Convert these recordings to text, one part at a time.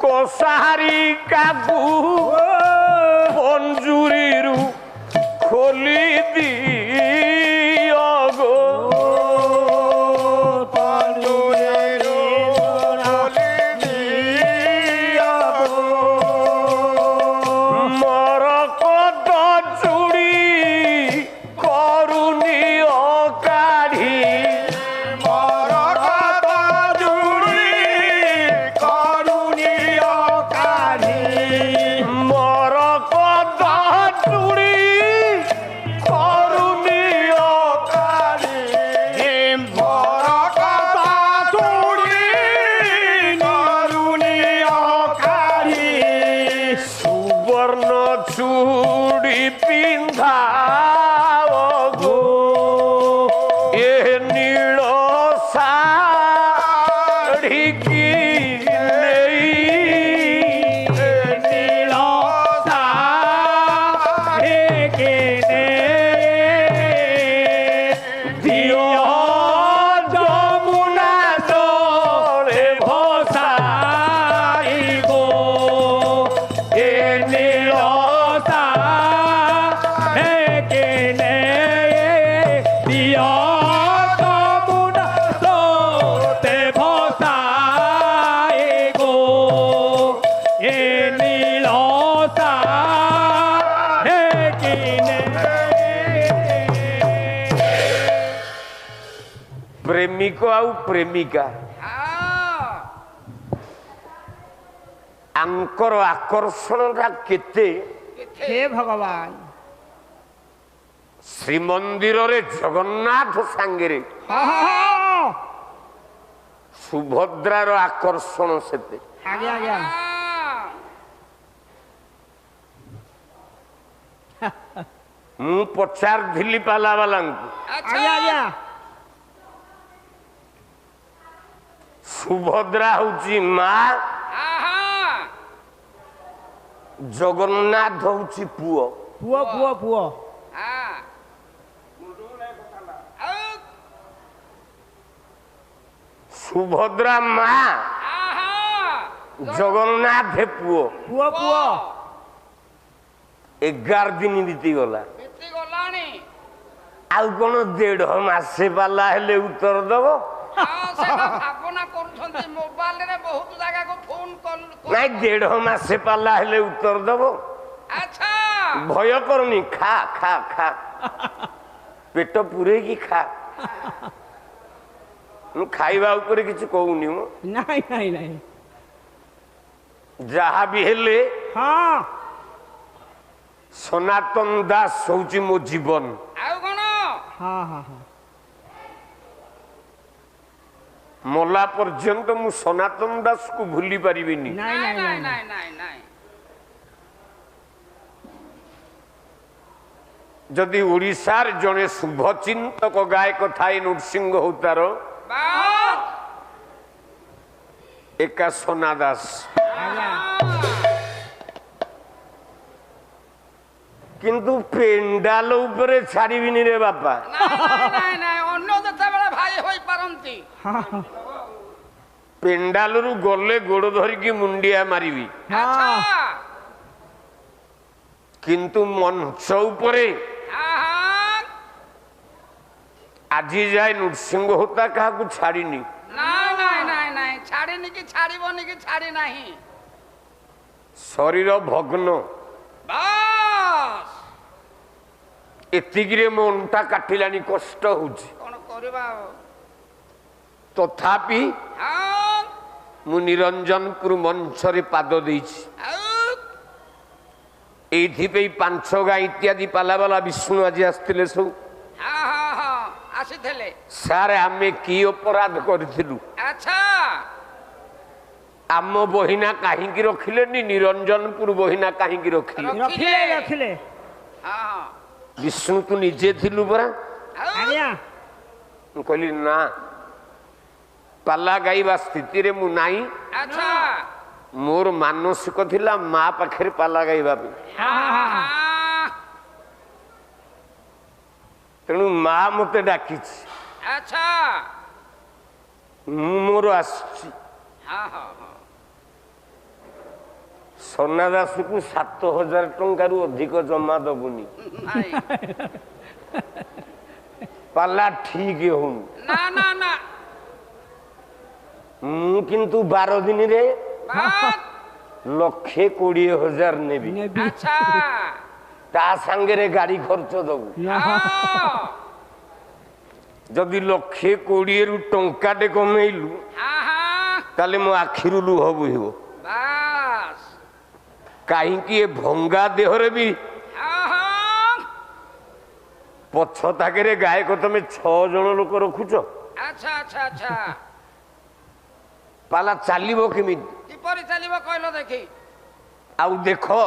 କସାରି କାକୁ ପଞ୍ଜୁରୀରୁ ଖୋଲି ଦିଅ ଗୋ प्रेमिक आउ प्रेमिका आंकर आकर्षण केते हे भगवान श्रीमंदिर रे जगन्नाथ सांगे सुभद्रार आकर्षण सेते आज्ञा आज्ञा मु पचार धिली पाला वाला आज्ञा आज्ञा सुभद्रा होची माँ जगन्नाथ होची पुओ पुओ पुओ पुओ सुभद्रा माँ जगन्नाथ पुओ पुओ पुओ 11 दिन बीती गला आउ कौन 1.5 मासे पाला हेले उत्तर दब नहीं 1.5 मासे पाला हेले उत्तर दब भय करनी खा खा खा पेट पूरे की खा खाइबा ऊपर किसी कहूनी मो नहीं नहीं नहीं जहा भी हेले हाँ सनातन दास होची मो जीवन हाँ हाँ हाँ मला पर्यंत मु सनातन दास को भूली पारिबिनी नहीं नहीं नहीं नहीं जदि ओडिशार जने शुभचिंतक गायक थाई नृसिंह होतार एका सोना दास किंतु पेंडाल उपरे छाड़िबिनी रे बापा पेंडाल रु गले गोड़ धरिकी मुंडिया मारिबी किंतु मंच उपरे आज जाए नृसिंह होता क्या छाड़नी शरीर भग्न एतिगिरे मो अंटा काटिलानी कष्ट होउछि तथापि मु निरंजनपुर मंच रे पाद देइछि एइथिपे 5 गाँ इत्यादि पालावाला विष्णु आज आसथिले सब सारे आमे की अपराध करथिलु आम बहिना काहींकी रखिलेनी निरंजनपुर बहिना काहींकी रखिले विष्णु तू निजे थिलु परा कहली ना पाला गाइबा स्थिति रे मु नाही मोर मानसिक थिला माँ पाखे पाला गाइबा तेणु माँ मते डाकी मोर आसी सोना दास को 7,000 टंकार अधिक जमा दबुनी ନାଇଁ पाला ठीक हो ନା ନା ନା मु किंतु 12 दिन रे ବାସ୍ 1,20,000 नेबी ନେବି ଆଚ୍ଛା ता संगे रे गाड़ी खर्च दबु ହଁ जदि 1,20,000 रु टंका टे कमेलु ହଁ ହଁ ताले मो आखिरु लुह बुहिबो ବାସ୍ कहीं ये भंगा देहरे भी ହଁ ହଁ पछ ताके गायक तमें 6 जन लोक रखुच ଆଚ୍ଛା ଆଚ୍ଛा ଆଚ୍ଛା पाला चलो केमी କିପରି ଚାଲିବ କହିଲ ଦେଖି आउ देख ହଁ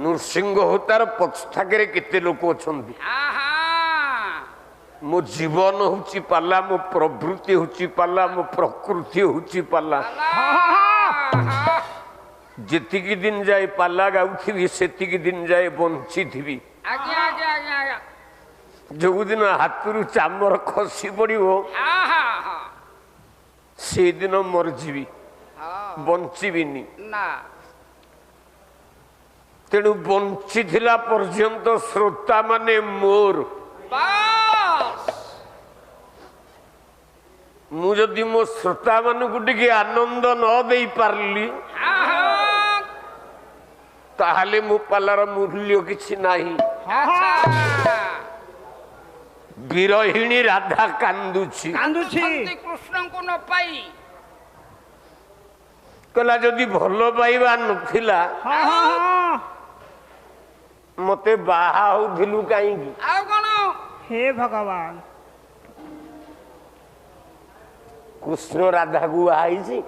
नृसिंह होतार पछ थाके केते लोक अछंती ହଁ ହଁ मो जीवन होची पाला मो प्रवृत्ति होची पाला मो प्रकृति होची पाला जेतिकी दिन जाए पाला गाउथी सेतिकी दिन जाए बंची थी ଆଜ୍ଞା ଆଜ୍ଞା आज्ञा आज्ञा जो दिन हाथरू चामर खसी पड़ो ହଁ ହଁ ହଁ से दिन मरजीवी ହଁ बंचीबिनी ନା तेणु बंची थिला पर्यंत श्रोता माने मोर ବାସ୍ मु जदि मो श्रोता मानकु टिके आनंद न देई पारली ହଁ ହଁ ताहाले मो पालार मूल्य किछि नाही ଆଚ୍ଛା विरहिणी राधा कांदुछि କାନ୍ଦୁଛି କୃଷ୍ଣଙ୍କୁ ନ ପାଇ कहला जदि भल पाइबा नथिला ହଁ ହଁ ହଁ मते बाहा होथिलु काईकी ଆଉ କଣ हे भगवान कृष्ण राधा को आईछि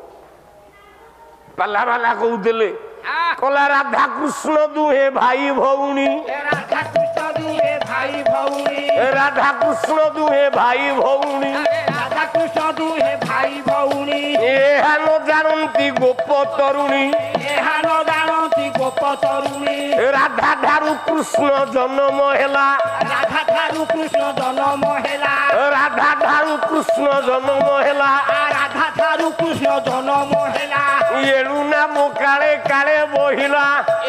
पाला वाला कहउतले हाँ कहला राधा कृष्ण दुहे भाई भौणी राधा कृष्ण दुहे भाई भौणी राधा कृष्ण दुहे भाई भौणी राधा कृष्ण दुहे भाई भौणी एहा न जानती गोप तरुणी ଏହା ନ ଜାଣନ୍ତି ଗୋପ ତରୁଣୀ राधा ठारू कृष्ण जन्म हेला ରାଧା ଠାରୁ କୃଷ୍ଣ ଜନ୍ମ ହେଲା राधा ठारू कृष्ण जन्म हेला ରାଧା ଠାରୁ କୃଷ୍ଣ ଜନ୍ମ ହେଲା एणु नाम काले काले बहिला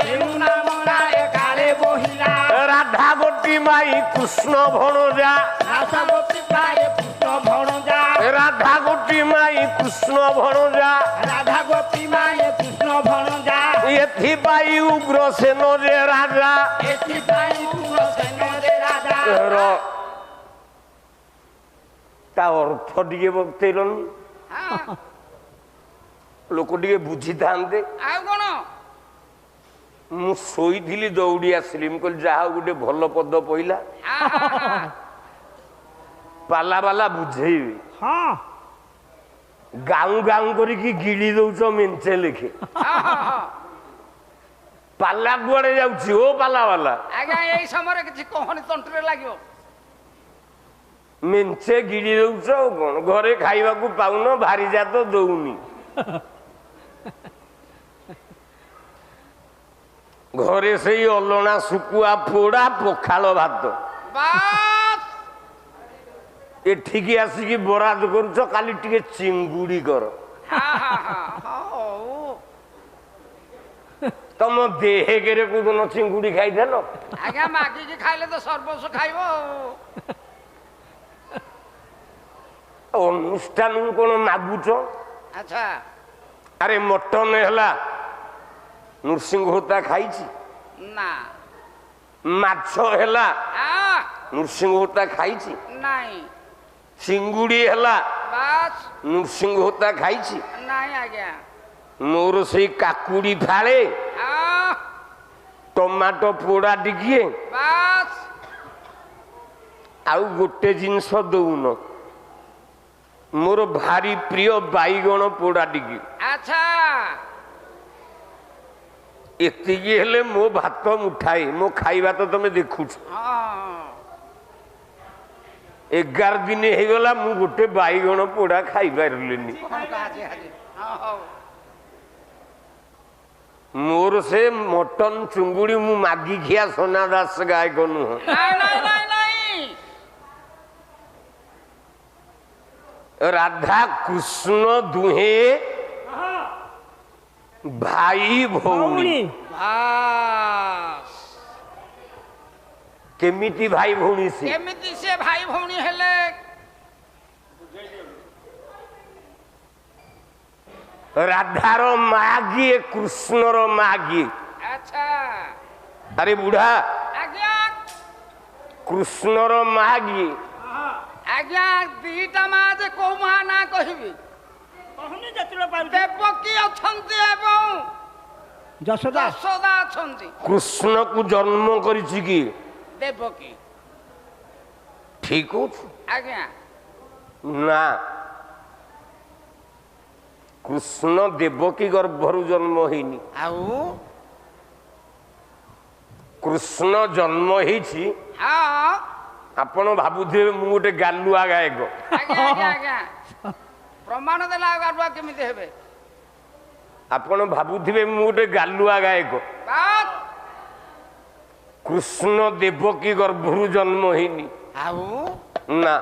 ଏଣୁ ନାମ ନାଏ କାଳେ ବହିଲା राधा गोटी माई कृष्ण भणजा ରାଧା ଗୋପୀ ପ୍ରାୟ କୃଷ୍ଣ ଭଣଜା राधा गोटी माई कृष्ण भणजा ରାଧା ଗୋପୀ ମାଏ କୃଷ୍ଣ ଭଣଜା एथिपाई उग्र सेन जे राजा ଏଥିପାଇଁ କୃଷ୍ଣ ସେନରେ ରାଜା ता अर्थ टिके बतेलनी ହଁ लोक टिके बुझी थांते ଆଉ କଣ मु शोईथिली दौड़ी आसली मु कहली जहा गोटे भल पद पइला ହଁ ହଁ पाला बाला बुझेइबे ହଁ गाऊ गाऊ करिकी गिली दउछ मेंचे लेखे ହଁ ହଁ पाला कुआडे जाउछि ओ पाला वाला ଆଜ୍ଞା ଏଇ ସମୟରେ କିଛି କହନି ତଣ୍ଟିରେ ଲାଗିବ मेंचे गिली दउछ ओ कोन घरे खाइबाकू पाउन भारी जात दउनी घरे सेई अलणा सुकुआ पोड़ा पखाल भात ବାସ୍ एठिकी आसिकी बराद करूछ काली टिके चिंगुड़ी कर ହଁ ହଁ ହଁ ହଉ तम देहे केरे कोदन चिंगुड़ी खाइदेल ଆଜ୍ଞା ମାଗିକି ଖାଇଲେ ତ ସର୍ବସ୍ୱ ଖାଇବ ଆଉ अनुष्ठान कोन मागुछ ଆଚ୍ଛା अरे मटन हैला नृसिंह होता खाइछि ନା माछ हैला ଆ नृसिंह होता खाइछि ନାଇଁ चिंगुड़ी हैला ବାସ୍ नृसिंह होता खाइछि ନାଇଁ ଆଜ୍ଞା मोर सेई काकुड़ी फाळे ଆ टमाटो पोड़ा टिकिए ବାସ୍ आउ गोटे जिनस दउन मोर भारी प्रिय बाईगण पोड़ा टिकी ଆଚ୍ଛା एतिकी हेले मो भात मुठाए मो खाइबा तो तमे देखुछ ହଁ 11 दिन हे गला मु गोटे बाईगण पोड़ा खाइ पारलिनी କ'ଣ କାହାଛି ଆଜି ହଁ ହଉ मोर से मटन चुंगुड़ी मु मागी खिया सोना दास गायक नुह ନାଇଁ ନାଇଁ ନାଇଁ ନାଇଁ राधा कृष्ण दुहे ଭାଇ ଭଉଣୀ ବାସ୍ କେମିତି ଭାଇ ଭଉଣୀ ସେ କେମିତି ସେ ଭାଇ ଭଉଣୀ ହେଲେ ରାଧାର ମା କିଏ କୃଷ୍ଣର ମା କିଏ ଆଚ୍ଛା ଆରେ ବୁଢା ଆଜ୍ଞା କୃଷ୍ଣର ମା କିଏ ଆଜ୍ଞା ଦିଟା ମା ଯେ କୋଉ ମା ନା କହିବି କହୁନି ଯେତେବେଳେ ପାରୁଛି ଦେବକୀ ଅଛନ୍ତି ଏବଂ ଯଶୋଦା ଯଶୋଦା ଅଛନ୍ତି କୃଷ୍ଣକୁ ଜନ୍ମ କରିଛି କିଏ ଦେବକୀ ଠିକ ଅଛି ଆଜ୍ଞା ନା କୃଷ୍ଣ ଦେବକୀ ଗର୍ଭରୁ ଜନ୍ମ ହେଇନି ଆଉ କୃଷ୍ଣ ଜନ୍ମ ହେଇଛି ହଁ ଆପଣ ଭାବୁଥିବେ ମୁଁ ଗୋଟେ ଗାଲୁଆ ଗାୟକ ଆଜ୍ଞା ଆଜ୍ଞା ଆଜ୍ଞା ପ୍ରମାଣ ଦେଲା ଆଉ ଗାଡୁଆ କେମିତି ହେବେ ଆପଣ ଭାବୁଥିବେ ମୁଁ ଗୋଟେ ଗାଲୁଆ ଗାୟକ ବାସ୍ କୃଷ୍ଣ ଦେବକୀ ଗର୍ଭରୁ ଜନ୍ମ ହେଇନି ଆଉ ନା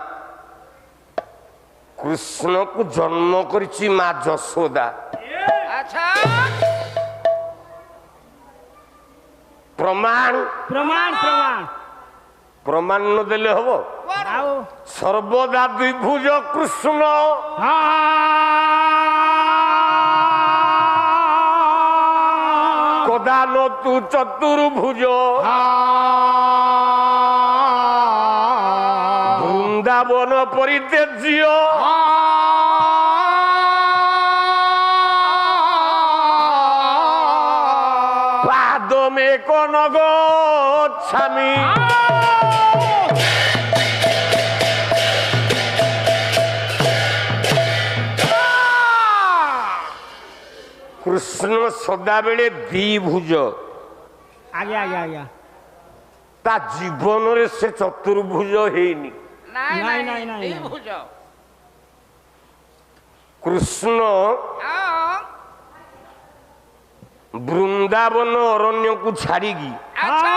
କୃଷ୍ଣକୁ ଜନ୍ମ କରିଛି ମା ଯଶୋଦା ଆଚ୍ଛା ପ୍ରମାଣ ପ୍ରମାଣ ପ୍ରମାଣ ପ୍ରମାଣ ନ ଦେଲେ ହବ ଆଉ ସର୍ବଦା ଦ୍ୱିଭୁଜ କୃଷ୍ଣ କଦାନ ତୁ ଚତୁର୍ଭୁଜ ବୃନ୍ଦାବନ ପରିତ୍ୟଜ୍ୟ ପାଦମେ କନଗଚ୍ଛାମି କୃଷ୍ଣ ସଦାବେଳେ ଦ୍ୱିଭୁଜ ଆଜ୍ଞା ଆଜ୍ଞା ଆଜ୍ଞା ତା ଜୀବନରେ ସେ ଚତୁର୍ଭୁଜ ହେଇନି ନାଇଁ ନାଇଁ, ନାଇଁ ନାଇଁ, ନାଇଁ ନାଇଁ। ଭୁଜ କୃଷ୍ଣ ହଁ ବୃନ୍ଦାବନ ଅରଣ୍ୟକୁ ଛାଡ଼ିକି ଆଚ୍ଛା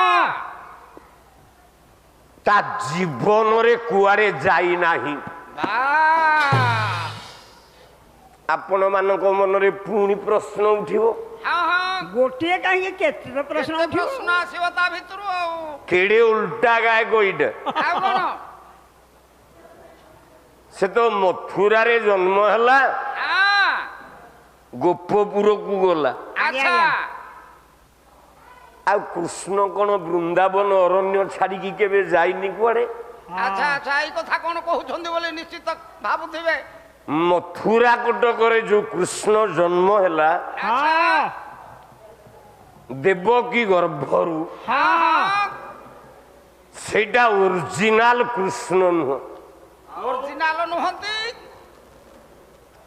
ତା ଜୀବନରେ କୁଆଡ଼େ ଯାଇନାହିଁ ବାସ୍ ଆପଣ ମାନଙ୍କ ମନରେ ପୁଣି ପ୍ରଶ୍ନ ଉଠିବ ହଁ ହଁ ଗୋଟିଏ କାହିଁକି କେତେ ପ୍ରଶ୍ନ କେତେ ଉଠିବ ପ୍ରଶ୍ନ ଆସିବ ତା ଭିତରୁ ଆଉ କେଡେ ଉଲ୍ଟା ଗାୟକ ଏଇଟା ଆଉ କଣ ସେ ତ ମଥୁରାରେ ଜନ୍ମ ହେଲା ହଁ ଗୋପପୁରକୁ ଗଲା ଆଚ୍ଛା ଆଉ କୃଷ୍ଣ କଣ ବୃନ୍ଦାବନ ଅରଣ୍ୟ ଛାଡ଼ିକି କେବେ ଯାଇନି କୁଆଡେ ଆଚ୍ଛା ଆଚ୍ଛା ଏଇ କଥା କଣ କହୁଛନ୍ତି ବୋଲି ନିଶ୍ଚିତ ଭାବୁଥିବେ ମଥୁରା କଟକରେ ଯୋଉ କୃଷ୍ଣ ଜନ୍ମ ହେଲା ଆଚ୍ଛା ଦେବକୀ ଗର୍ଭରୁ ହଁ ସେଇଟା ଓରିଜିନାଲ କୃଷ୍ଣ ନୁହଁ ଅରିଜିନାଲ ନୁହନ୍ତି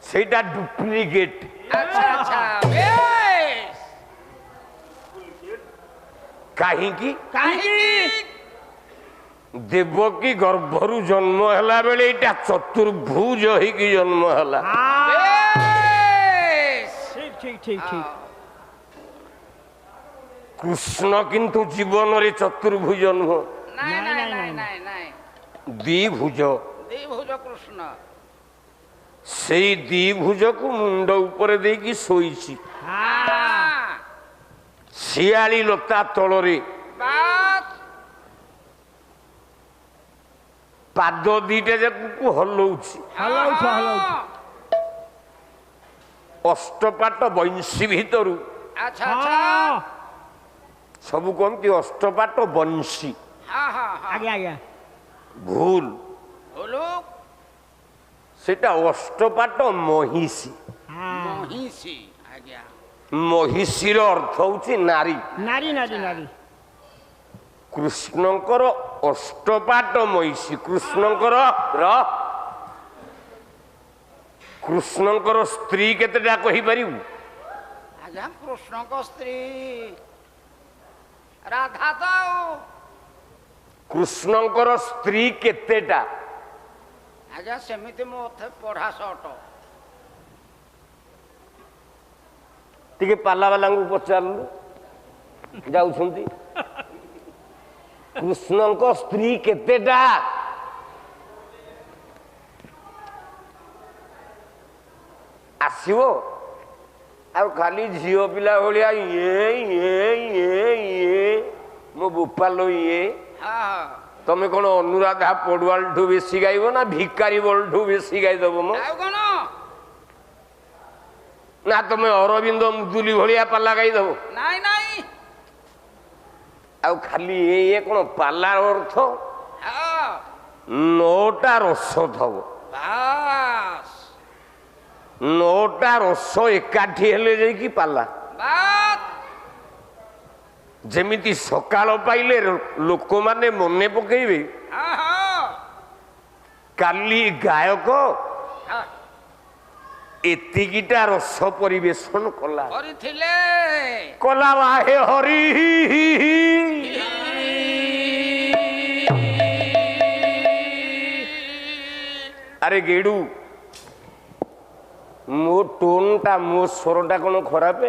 ସେଇଟା ଡୁପ୍ଲିକେଟ ଆଚ୍ଛା ଆଚ୍ଛା ବେଶ କାହିଁକି କାହିଁକି ଦେବକୀ ଗର୍ଭରୁ ଜନ୍ମ ହେଲା ବେଳେ ଏଇଟା ଚତୁର୍ଭୁଜ ହେଇକି ଜନ୍ମ ହେଲା ବେଶ ଠିକ ଠିକ ଠିକ ଠିକ କୃଷ୍ଣ କିନ୍ତୁ ଜୀବନରେ ଚତୁର୍ଭୁଜ ନୁହଁ ନାଇଁ ନାଇଁ, ନାଇଁ ନାଇଁ, ନାଇଁ ନାଇଁ ନାଇଁ ଦ୍ୱିଭୁଜ ଦ୍ୱିଭୁଜ କୃଷ୍ଣ ସେଇ ଦ୍ୱିଭୁଜକୁ ମୁଣ୍ଡ ଉପରେ ଦେଇକି ଶୋଇଛି ହଁ ଶିଆଳି ଲତା ତଳରେ ବାସ୍ ପାଦ ଦିଟା ଯାକୁ ହଲଉଛି ହଲଉଛି ହଲଉଛି ଅଷ୍ଟପାଟ ବଂଶୀ ଭିତରୁ ଆଚ୍ଛା ଆଚ୍ଛା ହଁ ସବୁ କହନ୍ତି ଅଷ୍ଟପାଟ ବଂଶୀ ହଁ ହଁ ହଁ ଆଜ୍ଞା ଆଜ୍ଞା ଭୁଲ ବୋଲୁ ସେଟା ଅଷ୍ଟପାଟ ମହିଷୀ ହଁ ମହିଷୀ ଆଜ୍ଞା ମହିଷୀର ଅର୍ଥ ହଉଛି ନାରୀ ନାରୀ ନାରୀ ନାରୀ କୃଷ୍ଣଙ୍କର ଅଷ୍ଟପାଟ ମହିଷୀ କୃଷ୍ଣଙ୍କର କୃଷ୍ଣଙ୍କର ସ୍ତ୍ରୀ କେତେଟା କହିପାରିବୁ ଆଜ୍ଞା କୃଷ୍ଣଙ୍କ ସ୍ତ୍ରୀ ରାଧା ତ ଆଉ କୃଷ୍ଣଙ୍କର ସ୍ତ୍ରୀ କେତେଟା ଆଜ୍ଞା ସେମିତି ମୋ ପଢା ସଟ ଟିକେ ପାଲାବାଲାଙ୍କୁ ପଚାରିଲୁ ଯାଉଛନ୍ତି କୃଷ୍ଣଙ୍କ ସ୍ତ୍ରୀ କେତେଟା ଆସିବ ଆଉ ଖାଲି ଝିଅ ପିଲା ଭଳିଆ ଇଏ ଇଏ ଇଏ ଇଏ ମୋ ବୋପାଲ ଇଏ। ତମେ କଣ ଅନୁରାଧା ପଡୁଆଲଠୁ ବେଶୀ ଗାଇବ ନା ଭିକାରୀ ବଳଠୁ ବେଶୀ ଗାଇଦବ ମ? ଆଉ କଣ ନା ତମେ ଅରବିନ୍ଦ ମୁଦୁଲି ଭଳିଆ ପାଲା ଗାଇଦବ? ନାଇଁ ନାଇଁ। ଆଉ ଖାଲି ଇଏ କଣ ପାଲାର ଅର୍ଥ? 9ଟା ରସ ଥବ। ବାସ୍ 9ଟା ରସ ଏକାଠି ହେଲେ ଯାଇକି ପାଲା। ବାସ୍ ଯେମିତି ସକାଳ ପାଇଲେ ଲୋକମାନେ ମନେ ପକେଇବେ କାଲି ଗାୟକ ଏତିକିଟା ରସ ପରିବେଷଣ କଲା କରିଥିଲେ। କଲା ବାହେ ହରି ଆରେ ଗେଡୁ ମୋ ଟୋନଟା ମୋ ସ୍ୱରଟା କଣ ଖରାପ?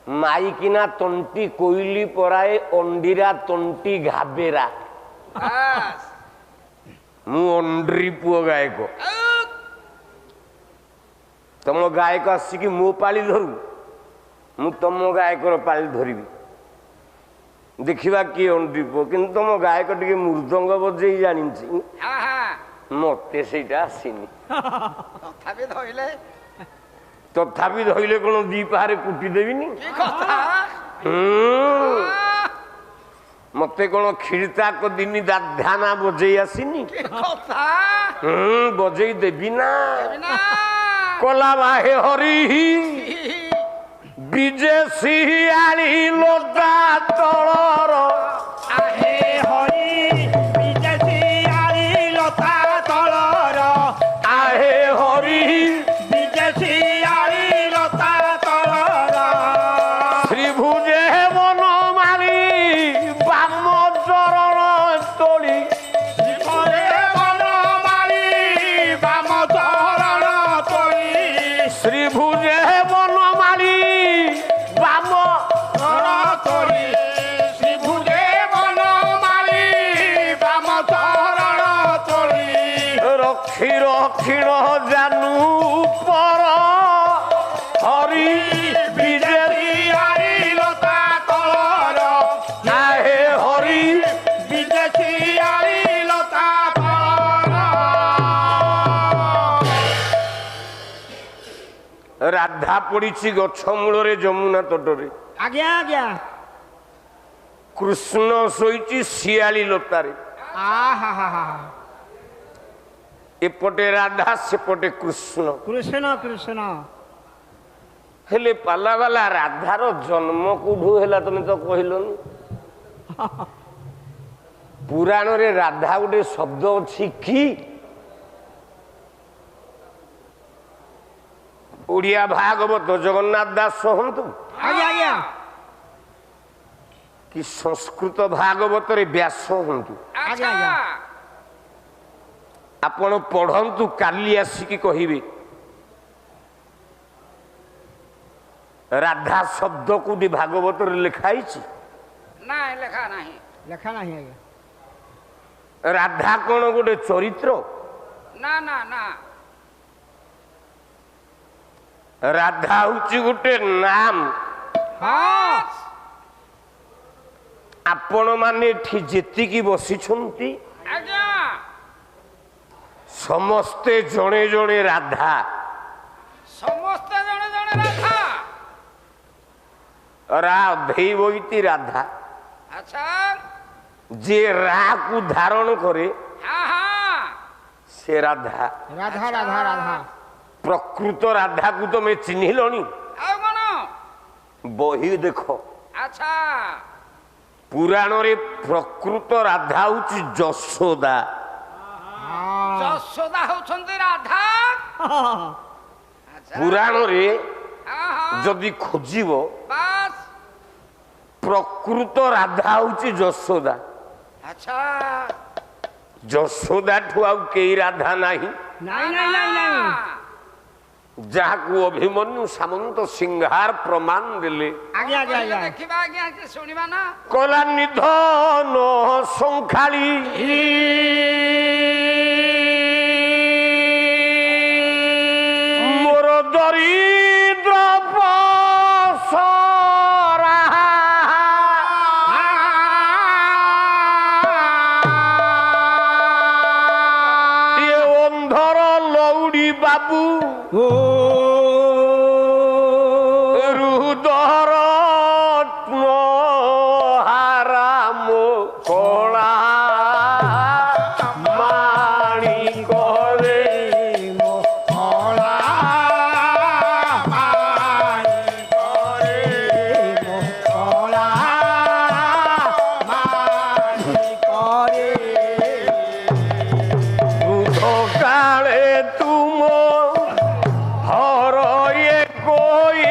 ମାଇକିନା ତଣ୍ଟି କୋଇଲି ପରାଏ ଅଣ୍ଡିରା ତଣ୍ଟି ଘାବେରା। ମୁଁ ଅଣ୍ଡ୍ରି ପୁଅ ଗାୟକ। ତମ ଗାୟକ ଆସିକି ମୋ ପାଳି ଧରୁ, ମୁଁ ତମ ଗାୟକର ପାଳି ଧରିବି। ଦେଖିବା କିଏ ଅଣ୍ଡ୍ରି ପୁଅ। କିନ୍ତୁ ତମ ଗାୟକ ଟିକେ ମୃଦଙ୍ଗ ବଜେଇ ଜାଣିଛି, ମତେ ସେଇଟା ଆସିନି। ତଥାପି ଧଇଲେ କଣ ଦି ପାହାରେ କୁଟି ଦେବିନି? ମତେ କଣ କ୍ଷୀରତା କଦିନି ଧ୍ୟାନା ବଜେଇ ଆସିନି? ବଜେଇ ଦେବି ନା। କଲା ବାହେ ହରି ବିଜେଶି ଆଳି ଲୋଟା ତଳର ଆହେ ହରି ବିଜେଶି ଆଳି ଲତା ତଳର ଆହେ ହରି ବିଜେଶି ଆଳି ଲତା ତଳର ଶ୍ରୀଭୁଜେ ବନମାଳି ବାମ ଚରଣ ତୋଳି ଶ୍ରୀଭୁଜେ ବନମାଳି ବାମ ଚରଣ ତୋଳି ଶ୍ରୀଭୁଜେ ବନମାଳି ବାମ ଚରଣ ତୋଳି ଶ୍ରୀଭୁଜେ ବନମାଳି ବାମ ଚରଣ ତୋଳି ରକ୍ଷୀ ରକ୍ଷିଣ ଜାନୁ ପର ହରି ବିଜେଶି ଆଳି ଲତା ତଳର ଆହେ ହରି ବିଜେଶି ଆଳି ଲତା ତଳର ରାଧା ପଡିଛି ଗଛ ମୂଳରେ ଯମୁନା ତଟରେ। ଆଜ୍ଞା ଆଜ୍ଞା। କୃଷ୍ଣ ଶୋଇଛି ଶିଆଳି ଲତାରେ। ଆହା ଏପଟେ ରାଧା ସେପଟେ କୃଷ୍ଣ। କୃଷ୍ଣ କୃଷ୍ଣ ହେଲେ ପାଲାବାଲା ରାଧାର ଜନ୍ମ କୋଉଠୁ ହେଲା ତମେ ତ କହିଲନି? ପୁରାଣରେ ରାଧା ଗୋଟେ ଶବ୍ଦ ଅଛି କି? ଓଡ଼ିଆ ଭାଗବତ ଜଗନ୍ନାଥ ଦାସ ହୁଅନ୍ତୁ ଆଜ୍ଞା ଆଜ୍ଞା କି ସଂସ୍କୃତ ଭାଗବତରେ ବ୍ୟାସ ହୁଅନ୍ତୁ, ଆଜ୍ଞା ଆଜ୍ଞା ଆପଣ ପଢନ୍ତୁ, କାଲି ଆସିକି କହିବେ ରାଧା ଶବ୍ଦ କୋଉଠି ଭାଗବତରେ ଲେଖା ହେଇଛି? ନାଇଁ ଲେଖା ନାହିଁ। ଲେଖା ନାହିଁ ଆଜ୍ଞା। ରାଧା କଣ ଗୋଟେ ଚରିତ୍ର? ନା ନା ନା। ରାଧା ହଉଛି ଗୋଟେ ନାମ। ଆପଣ ମାନେ ଏଠି ଯେତିକି ବସିଛନ୍ତି ଆଜ୍ଞା ସମସ୍ତେ ଜଣେ ଜଣେ ରାଧା। ସମସ୍ତେ ଜଣେ ଜଣେ ରାଧା। ରାଧେଇ ବଇତି ରାଧା। ଆଚ୍ଛା ଯେ ରାକୁ ଧାରଣ କରେ ସେ ରାଧା। ରାଧା ରାଧା ରାଧା ପ୍ରକୃତ ରାଧାକୁ ତମେ ଚିହ୍ନିଲଣି? ଆଉ କଣ? ବହି ଦେଖ। ଆଚ୍ଛା ପୁରାଣରେ ପ୍ରକୃତ ରାଧା ହଉଛି ଯଶୋଦା। ଯଶୋଦା ହଉଛନ୍ତି ରାଧା। ପୁରାଣରେ ଯଦି ଖୋଜିବ ବାସ୍ ପ୍ରକୃତ ରାଧା ହଉଛି ଯଶୋଦା। ଆଚ୍ଛା ଯଶୋଦା ଠୁ ଆଉ କେହି ରାଧା ନାହିଁ। ନାଇଁ ନାଇଁ ନାଇଁ ନାଇଁ ଯାହାକୁ ଅଭିମନ୍ୟୁ ସାମନ୍ତ ସିଂହାର ପ୍ରମାଣ ଦେଲେ। ଆଜ୍ଞା ଆଜ୍ଞା ଆଜ୍ଞା ଦେଖିବା ଆଜ୍ଞା ଶୁଣିବା ନା। କଲା ନିଧନ ସଂଖାଳି ମୋର দরিদ্র পসরা ইয়ে অন্ধর লৌড়ি বাবু ও রুদর হারাম কলা মাণি করে কলা মাই করে কলা মাই করে কালে তুম হরয়ে কই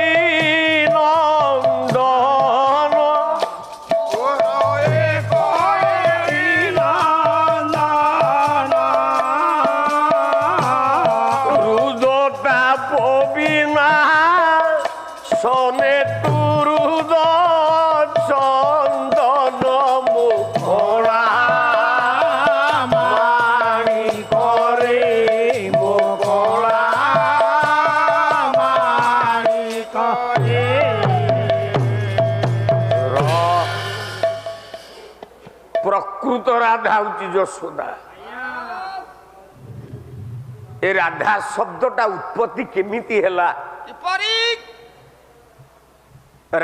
নন্দন রুদটা পবিনা সনে তুরুদ চন্দন মুখরা মাণি করে মোকলা মাই করে প্রকৃত রাধা হচ্ছে যশোদা। এ রাধা শব্দটা উৎপত্তি কেমিতি হেলা, কিপରି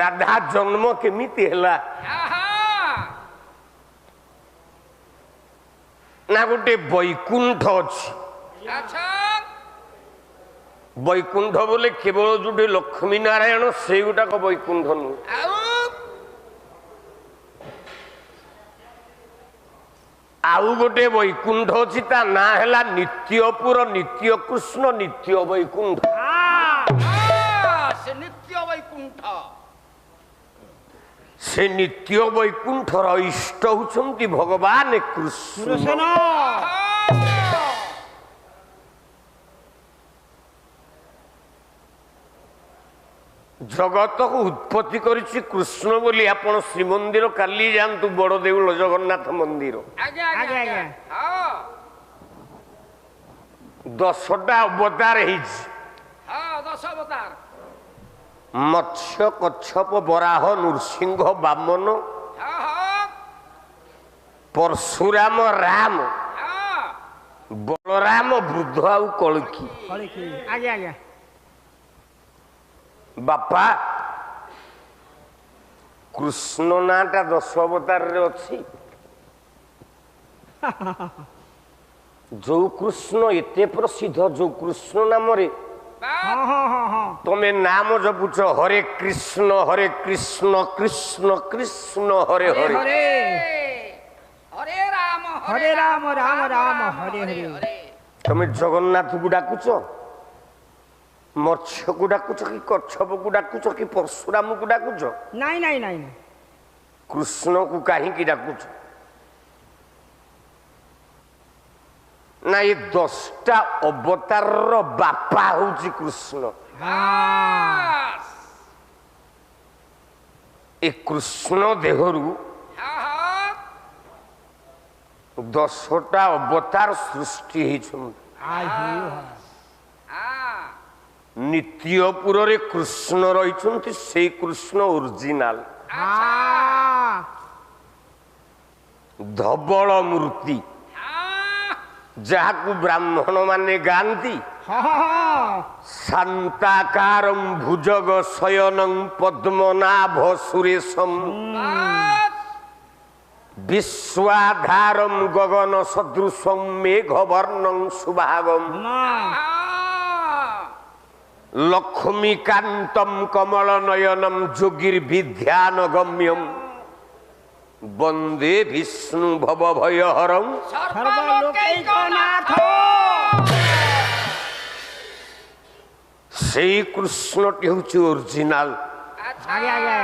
রাধা জন্ম কেমিতি হেলা আহা না গোটে বৈকুণ্ঠ ଅଛି। আচ্ছা বৈকুণ্ঠ বলে কেবল ଯୋଉଠି ଲକ୍ଷ୍ମୀ ନାରାୟଣ ସେଇଗୁଟାକ ବୈକୁଣ୍ଠ ନୁହେଁ। ଆଉ ଆଉ ଗୋଟେ ବୈକୁଣ୍ଠ ଅଛି, ତା ନାଁ ହେଲା ନିତ୍ୟପୁର, ନିତ୍ୟ କୃଷ୍ଣ, ନିତ୍ୟ ବୈକୁଣ୍ଠ। ସେ ନିତ୍ୟ ବୈକୁଣ୍ଠ ସେ ନିତ୍ୟ ବୈକୁଣ୍ଠର ଇଷ୍ଟ ହଉଛନ୍ତି ଭଗବାନ କୃଷ୍ଣ। କୃଷ୍ଣ ଜଗତକୁ ଉତ୍ପତ୍ତି କରିଛି କୃଷ୍ଣ ବୋଲି ଆପଣ ଶ୍ରୀମନ୍ଦିର କାଲି ଯାଆନ୍ତୁ, ବଡ ଦେଉଳ ଜଗନ୍ନାଥ ମନ୍ଦିର। ଆଜ୍ଞା ଆଜ୍ଞା, ଆଜ୍ଞା ଆଜ୍ଞା। ହଁ 10ଟା ଅବତାର ହେଇଛି। ହଁ 10 ଅବତାର ମତ୍ସ୍ୟ, କଚ୍ଛପ, ବରାହ, ନୃସିଂହ, ବାମନ, ହଁ ହଁ ପରଶୁରାମ, ରାମ, ହଁ ବଳରାମ, ବୃଦ୍ଧ ଆଉ କଳକି। କଳିକି ଆଜ୍ଞା ଆଜ୍ଞା ବାପା କୃଷ୍ଣ ନାଁଟା 10 ଅବତାରରେ ଅଛି। ଯୋଉ କୃଷ୍ଣ ଏତେ ପ୍ରସିଦ୍ଧ, ଯୋଉ କୃଷ୍ଣ ନାମରେ ହଁ ହଁ ହଁ ହଁ ତମେ ନାମ ଜପୁଛ ହରେ କୃଷ୍ଣ କୃଷ୍ଣ କୃଷ୍ଣ ହରେ ହରେ। ହରେ ହରେ ରାମ ହରେ ରାମ ରାମ ରାମ ହରେ ହରେ ତମେ ଜଗନ୍ନାଥକୁ ଡାକୁଛ, ମତ୍ସ୍ୟକୁ ଡାକୁଛ, କି କଚ୍ଛପକୁ ଡାକୁଛ, କି ପରଶୁରାମକୁ ଡାକୁଛ, ନାଇଁ ନାଇଁ ନାଇଁ କୃଷ୍ଣକୁ କାହିଁକି ଡାକୁଛ? ନା ଏ 10ଟା ଅବତାରର ବାପା ହଉଛି କୃଷ୍ଣ। ବାସ୍ ଏ କୃଷ୍ଣ ଦେହରୁ ହଁ ହଁ 10ଟା ଅବତାର ସୃଷ୍ଟି ହେଇଛନ୍ତି। ଆଇ ହଉ ହଁ ନିତ୍ୟପୁରରେ କୃଷ୍ଣ ରହିଛନ୍ତି, ସେଇ କୃଷ୍ଣ ଓରିଜିନାଲ ଆଚ୍ଛା ଧବଳ ମୂର୍ତ୍ତି, ହଁ ଯାହାକୁ ବ୍ରାହ୍ମଣ ମାନେ ଗାଆନ୍ତି। ହଁ ହଁ ଶାନ୍ତାକାରଂ ଭୁଜଗ ଶୟନଂ ପଦ୍ମନାଭ ସୁରେଶಂ ବାସ୍ ବିଶ୍ୱାଧାରಂ ଗଗନ ସଦୃଶଂ ମେଘବର୍ଣ୍ଣଂ ସୁଭାଗମ୍ ହଁ ଲକ୍ଷ୍ମୀକାନ୍ତಂ କମଳ ନୟନಂ ଯୋଗୀର୍ବିଧ୍ୟାନଗମ୍ୟଂ ବନ୍ଦେ ବିଷ୍ଣୁ ଭବଭୟହରଂ। ସର୍ବଲୋକୈକନାଥ ସେଇ କୃଷ୍ଣଟି ହେଉଛି ଓରିଜିନାଲ, ଆଚ୍ଛା ଆଜ୍ଞା, ଆଜ୍ଞା।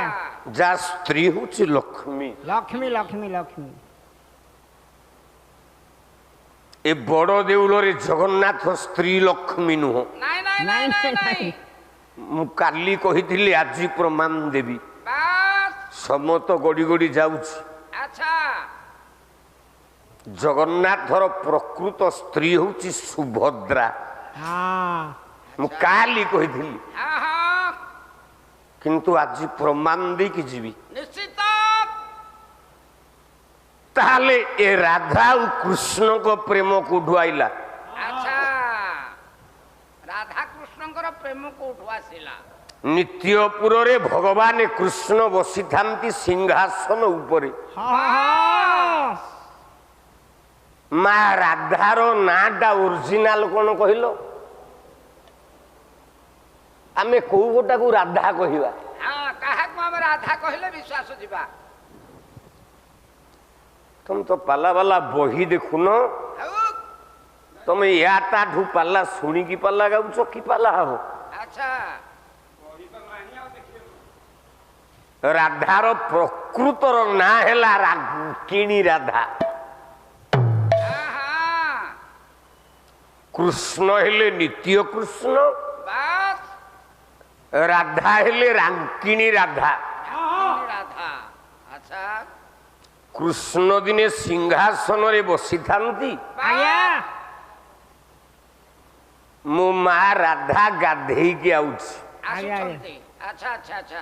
ଯାହା ସ୍ତ୍ରୀ ହେଉଛି ଲକ୍ଷ୍ମୀ। ଲକ୍ଷ୍ମୀ ଲକ୍ଷ୍ମୀ ଲକ୍ଷ୍ମୀ ଏ ବଡ଼ ଦେଉଳରେ ଜଗନ୍ନାଥ ସ୍ତ୍ରୀ ଲକ୍ଷ୍ମୀ ନୁହଁ। ନାଇଁ ନାଇଁ ନାଇଁ ନାଇଁ ନାଇଁ ମୁଁ କାଲି କହିଥିଲି, ଆଜି ପ୍ରମାଣ ଦେବି। ବାସ୍ ସମତ ଗଡ଼ି ଗଡ଼ି ଯାଉଛି। ଆଚ୍ଛା ଜଗନ୍ନାଥର ପ୍ରକୃତ ସ୍ତ୍ରୀ ହେଉଛି ସୁଭଦ୍ରା। ହଁ ମୁଁ କାଲି କହିଥିଲି ହଁ ହଁ କିନ୍ତୁ ଆଜି ପ୍ରମାଣ ଦେଇକି ଯିବି। ନିଶ୍ଚିତ ତାହେଲେ ଏ ରାଧା ଆଉ କୃଷ୍ଣଙ୍କ ପ୍ରେମ କୋଉଠୁ ଆଇଲା? ଆଚ୍ଛା ରାଧା କୃଷ୍ଣଙ୍କର ପ୍ରେମ କୋଉଠୁ ଆସିଲା? ନିତ୍ୟପୁରରେ ଭଗବାନ କୃଷ୍ଣ ବସିଥାନ୍ତି ସିଂହାସନ ଉପରେ। ହଁ ମା ରାଧାର ନାଁଟା ଓରିଜିନାଲ କଣ କହିଲ? ଆମେ କୋଉ ଗୋଟାକୁ ରାଧା କହିବା? ହଁ କାହାକୁ ଆମେ ରାଧା କହିଲେ ବିଶ୍ୱାସ ଯିବା? ତମେ ତ ପାଲା ବାଲା ବହି ଦେଖୁନ, ଆଉ ତମେ ୟା ତାଠୁ ପାଲା ଶୁଣିକି ପାଲା ଗାଉଛ କି ପାଲା ହବ? ଆଚ୍ଛା ରାଧାର ପ୍ରକୃତର ନାଁ ହେଲା ରାଙ୍କିଣୀ ରାଧା। ହଁ ହଁ କୃଷ୍ଣ ହେଲେ ନିତ୍ୟ କୃଷ୍ଣ, ବାସ୍ ରାଧା ହେଲେ ରାଙ୍କିଣୀ ରାଧା। ରାଧା ଆଚ୍ଛା କୃଷ୍ଣ ଦିନେ ସିଂହାସନରେ ବସିଥାନ୍ତି, ଆଜ୍ଞା ମୋ ମା ରାଧା ଗାଧେଇକି ଆଉଛି। ଆସୁଛନ୍ତି ଆଚ୍ଛା ଆଚ୍ଛା ଆଚ୍ଛା